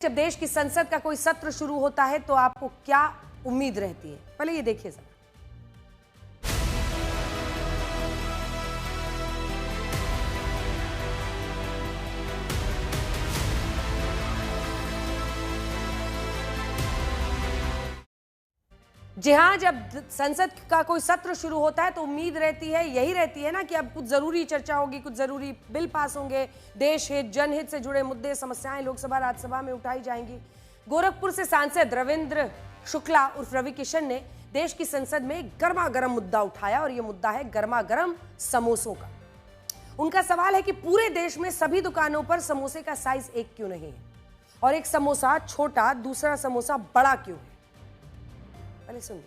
जब देश की संसद का कोई सत्र शुरू होता है तो आपको क्या उम्मीद रहती है? पहले ये देखिए जरा। जी हाँ, जब संसद का कोई सत्र शुरू होता है तो उम्मीद रहती है, यही रहती है ना कि अब कुछ जरूरी चर्चा होगी, कुछ जरूरी बिल पास होंगे, देश हित जनहित से जुड़े मुद्दे समस्याएं लोकसभा राज्यसभा में उठाई जाएंगी। गोरखपुर से सांसद रविंद्र शुक्ला उर्फ रवि किशन ने देश की संसद में गर्मा गर्म मुद्दा उठाया और यह मुद्दा है गर्मा गर्म समोसों का। उनका सवाल है कि पूरे देश में सभी दुकानों पर समोसे का साइज एक क्यों नहीं है और एक समोसा छोटा दूसरा समोसा बड़ा क्यों है? पहले सुनिए।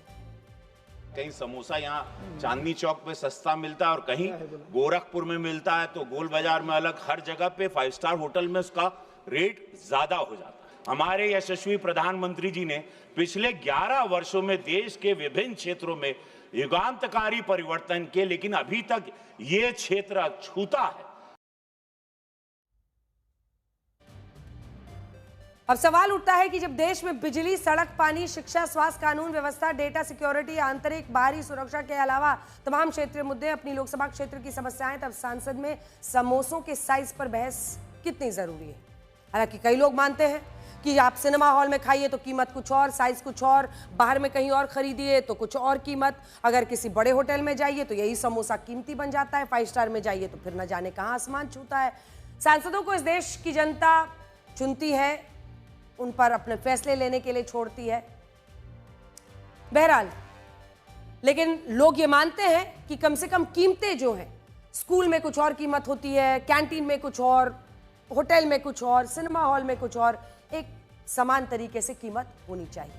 कहीं समोसा यहाँ चांदनी चौक पे सस्ता मिलता है और कहीं गोरखपुर में मिलता है, तो गोल बाजार में अलग, हर जगह पे 5 स्टार होटल में उसका रेट ज्यादा हो जाता है। हमारे यशस्वी प्रधानमंत्री जी ने पिछले 11 वर्षों में देश के विभिन्न क्षेत्रों में युगांतकारी परिवर्तन किए, लेकिन अभी तक ये क्षेत्र अछूता है। अब सवाल उठता है कि जब देश में बिजली, सड़क, पानी, शिक्षा, स्वास्थ्य, कानून व्यवस्था, डेटा सिक्योरिटी, आंतरिक बाहरी सुरक्षा के अलावा तमाम क्षेत्रीय मुद्दे, अपनी लोकसभा क्षेत्र की समस्याएं, तब सांसद में समोसों के साइज पर बहस कितनी जरूरी है? हालांकि कई लोग मानते हैं कि आप सिनेमा हॉल में खाइए तो कीमत कुछ और, साइज कुछ और, बाहर में कहीं और खरीदिए तो कुछ और कीमत, अगर किसी बड़े होटल में जाइए तो यही समोसा कीमती बन जाता है, 5 स्टार में जाइए तो फिर न जाने कहां आसमान छूता है। सांसदों को इस देश की जनता चुनती है, उन पर अपने फैसले लेने के लिए छोड़ती है। बहरहाल, लेकिन लोग ये मानते हैं कि कम से कम कीमतें जो हैं, स्कूल में कुछ और कीमत होती है, कैंटीन में कुछ और, होटल में कुछ और, सिनेमा हॉल में कुछ और, एक समान तरीके से कीमत होनी चाहिए।